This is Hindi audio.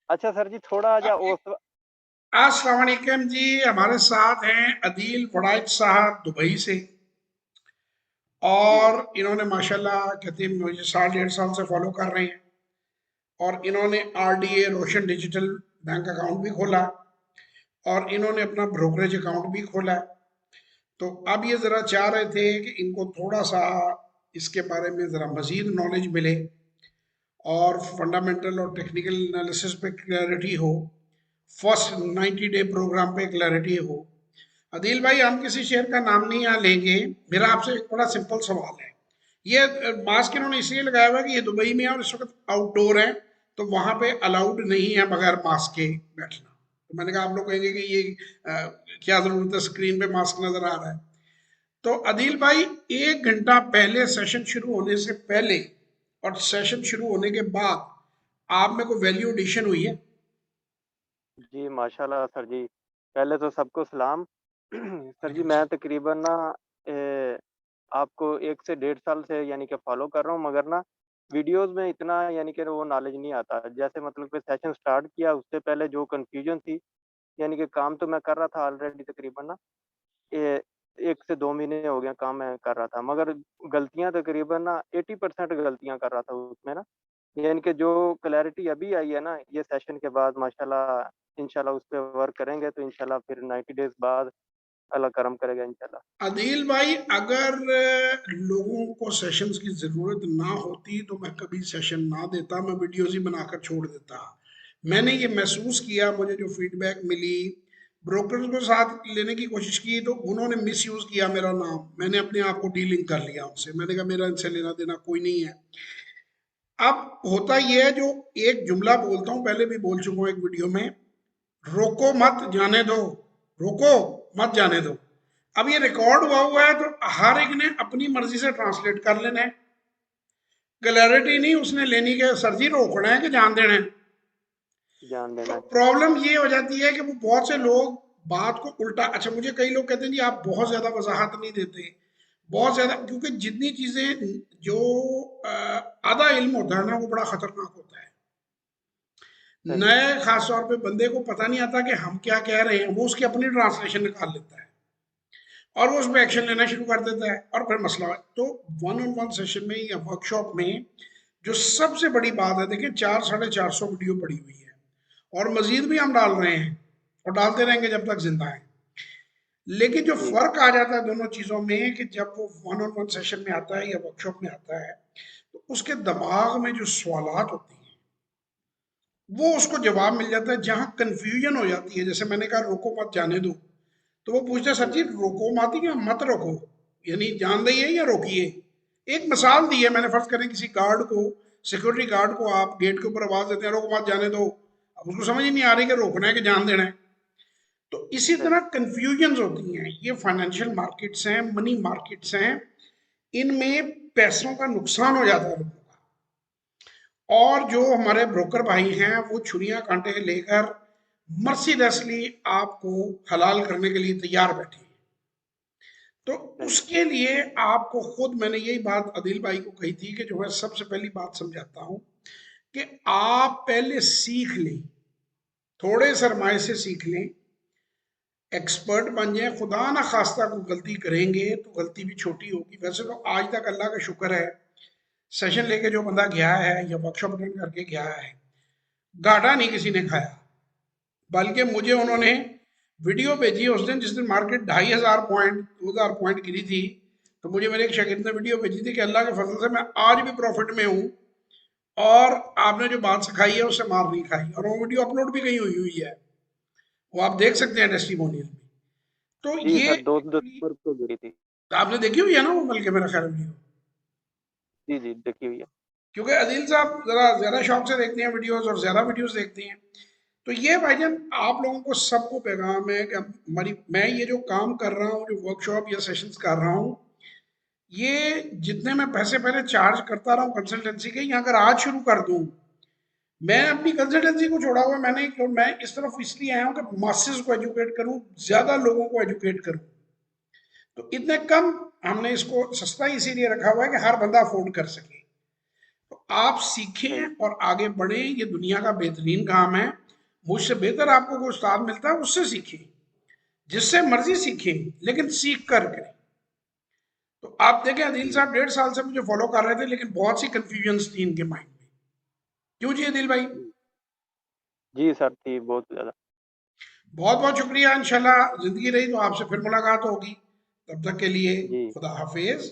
अच्छा सर जी, थोड़ा जा उस अस्सलाम वालेकुम जी। हमारे साथ हैं अदील वड़ाइच साहब दुबई से। जी। और इन्होंने माशाल्लाह कहते हैं मुझे 1.5 साल से फॉलो कर रहे हैं। और इन्होंने आरडीए रोशन डिजिटल बैंक अकाउंट भी खोला और इन्होंने अपना ब्रोकरेज अकाउंट भी खोला। तो अब ये ज़रा चाह रहे थे कि इनको थोड़ा सा इसके बारे में ज़रा मज़ीद नॉलेज मिले और फंडामेंटल और टेक्निकल एनालिसिस पे क्लैरिटी हो, फर्स्ट 90 डे प्रोग्राम पे क्लैरिटी हो। अदील भाई, हम किसी शेयर का नाम नहीं यहाँ लेंगे। मेरा आपसे एक बड़ा सिंपल सवाल है। ये मास्क इन्होंने इसलिए लगाया हुआ है कि ये दुबई में है और इस वक्त आउटडोर है, तो वहां पे अलाउड नहीं है बगैर मास्क के बैठना। तो मैंने कहा आप लोग कहेंगे कि ये क्या जरूरत है, स्क्रीन पे मास्क नजर आ रहा है। तो अदील भाई, 1 घंटा पहले सेशन शुरू होने से पहले और सेशन शुरू होने के बाद आप में को वैल्यू एडिशन हुई है? जी, माशाल्लाह सर जी। पहले तो सबको सलाम। सर जी, मैं तकरीबन ना ए, आपको 1 से डेढ़ साल से यानी कि फ़ॉलो कर रहा हूँ, मगर ना वीडियोज़ में इतना यानी कि वो नॉलेज नहीं आता। जैसे मतलब कि सेशन स्टार्ट किया उससे पहले जो कन्फ्यूज़न थी, यानी कि काम तो मैं कर रहा था ऑलरेडी तकरीबन ना ये 1 से 2 महीने हो गए काम मैं कर रहा था, मगर गलतियाँ तकरीबन ना 80% गलतियाँ कर रहा था उसमें ना। यानी कि जो क्लैरिटी अभी आई है ना, ये सेशन के बाद माशाल्लाह इंशाल्लाह उस पे वर्क करेंगे तो इंशाल्लाह फिर 90 डेज़ बाद अल्लाह करम करेगा इंशाल्लाह। अदील भाई, अगर लोगों को सेशंस की ज़रूरत ना होती तो मैं कभी सेशन ना देता, मैं वीडियोस ही बनाकर छोड़ देता। मैंने ये महसूस किया, मुझे जो फीडबैक मिली, ब्रोकर्स को साथ लेने की कोशिश की तो उन्होंने मिस यूज़ किया मेरा नाम। मैंने अपने आप को डीलिंग कर लिया उनसे, मैंने कहा मेरा इनसे लेना देना कोई नहीं है। अब होता ये है, जो एक जुमला बोलता हूँ, पहले भी बोल चुका हूँ एक वीडियो में, रोको मत जाने दो, रोको मत जाने दो। अब ये रिकॉर्ड हुआ है तो हर एक ने अपनी मर्जी से ट्रांसलेट कर लेना है। क्लैरिटी नहीं उसने लेनी के सर जी रोकना है कि जान देना है। जान तो देना है। प्रॉब्लम ये हो जाती है कि वो बहुत से लोग बात को उल्टा, अच्छा मुझे कई लोग कहते हैं जी आप बहुत ज्यादा वजाहत नहीं देते, बहुत ज्यादा, क्योंकि जितनी चीजें जो आधा इल्म होता है ना वो बड़ा खतरनाक होता है। सही। नए खास तौर पे बंदे को पता नहीं आता कि हम क्या कह रहे हैं, वो उसकी अपनी ट्रांसलेशन निकाल लेता है और वो उसमें एक्शन लेना शुरू कर देता है और फिर मसला है। तो वन ऑन वन सेशन में या वर्कशॉप में जो सबसे बड़ी बात है, देखिए 400-450 वीडियो पड़ी हुई है और मजीद भी हम डाल रहे हैं और डालते रहेंगे जब तक जिंदा है। लेकिन जो जी। फर्क आ जाता है दोनों चीजों में कि जब वो वन ऑन वन सेशन में आता है या वर्कशॉप में आता है, तो उसके दिमाग में जो सवालात होती हैं वो उसको जवाब मिल जाता है। जहां कंफ्यूजन हो जाती है, जैसे मैंने कहा रोको मत जाने दो, तो वो पूछते हैं सर जी। जी रोको मत या मत रोको, यानी जान दइए या रोकिए। एक मिसाल दी है मैंने, फर्ज करें किसी गार्ड को, सिक्योरिटी गार्ड को आप गेट के ऊपर आवाज देते हैं रोको मत जाने दो, अब उसको समझ ही नहीं आ रही कि रोकना है कि जान देना है। तो इसी तरह सही। कंफ्यूजन होती हैं। ये फाइनेंशियल मार्केट्स हैं, मनी मार्केट्स हैं, इनमें पैसों का नुकसान हो जाता है लोगों का। और जो हमारे ब्रोकर भाई हैं वो छुरियां कांटे लेकर मर्सीलेसली आपको हलाल करने के लिए तैयार बैठे हैं। तो सही। उसके लिए आपको खुद, मैंने यही बात अदिल भाई को कही थी कि जो है सबसे पहली बात समझाता हूं कि आप पहले सीख लें, थोड़े सरमाए से सीख लें, एक्सपर्ट बन जाए। खुदा ना खास्ता को गलती करेंगे तो गलती भी छोटी होगी। वैसे तो आज तक अल्लाह का शुक्र है, सेशन लेके जो बंदा गया है या वर्कशॉप अटेंड करके गया है, घाटा नहीं किसी ने खाया। बल्कि मुझे जी। उन्होंने वीडियो भेजी उस दिन जिस दिन मार्केट 2,500 पॉइंट 2,000 पॉइंट गिरी थी, तो मुझे मेरे एक शागिर्द ने वीडियो भेजी थी कि अल्लाह के फजल से मैं आज भी प्रॉफिट में हूँ और आपने जो बात सिखाई है उससे मार नहीं खाई। और वो वीडियो अपलोड भी कहीं हुई हुई है, वो आप देख सही। सकते हैं टेस्टिमोनियल में। तो जी ये सर, 2 एक्चुअली दिसंबर को गिरी थी। आपने देखी हुई है ना वो, बल्कि मेरा ख्याल वीडियो, जी, जी, देखी हुई है। क्योंकि अदील साहब जरा ज्यादा शौक से देखते हैं वीडियोस और ज्यादा वीडियोस देखते हैं। तो ये भाईजान आप लोगों को सबको पैगाम है कि हमारी, मैं ये जो काम कर रहा हूँ, जो वर्कशॉप या सेशंस कर रहा हूँ, ये जितने मैं पैसे पहले चार्ज करता रहा हूँ कंसल्टेंसी के, ये अगर आज शुरू कर दूँ, मैं अपनी कंसल्टेंसी को छोड़ा हुआ, मैं इस तरफ इसलिए आया हूँ कि मासेस को एजुकेट करूँ, ज्यादा लोगों को एजुकेट करूँ। तो इतने कम हमने इसको सस्ता इसीलिए रखा हुआ है कि हर बंदा अफोर्ड कर सके। तो आप सही। सीखें और आगे बढ़ें, ये दुनिया का बेहतरीन काम है। मुझसे बेहतर आपको कोई उस्ताद मिलता है, उससे सीखें, जिससे मर्जी सीखें, लेकिन सीख कर करें। तो आप देखें, अदील जी, साहब 1.5 साल से मुझे फॉलो कर रहे थे, लेकिन बहुत सी कंफ्यूजन थी इनके माइंड में। क्यों जी अदील भाई? जी। जी सर, थी बहुत ज़्यादा। बहुत बहुत शुक्रिया। इंशाल्लाह जिंदगी रही तो आपसे फिर मुलाकात होगी। तब तक के लिए जी। खुदा हाफिज।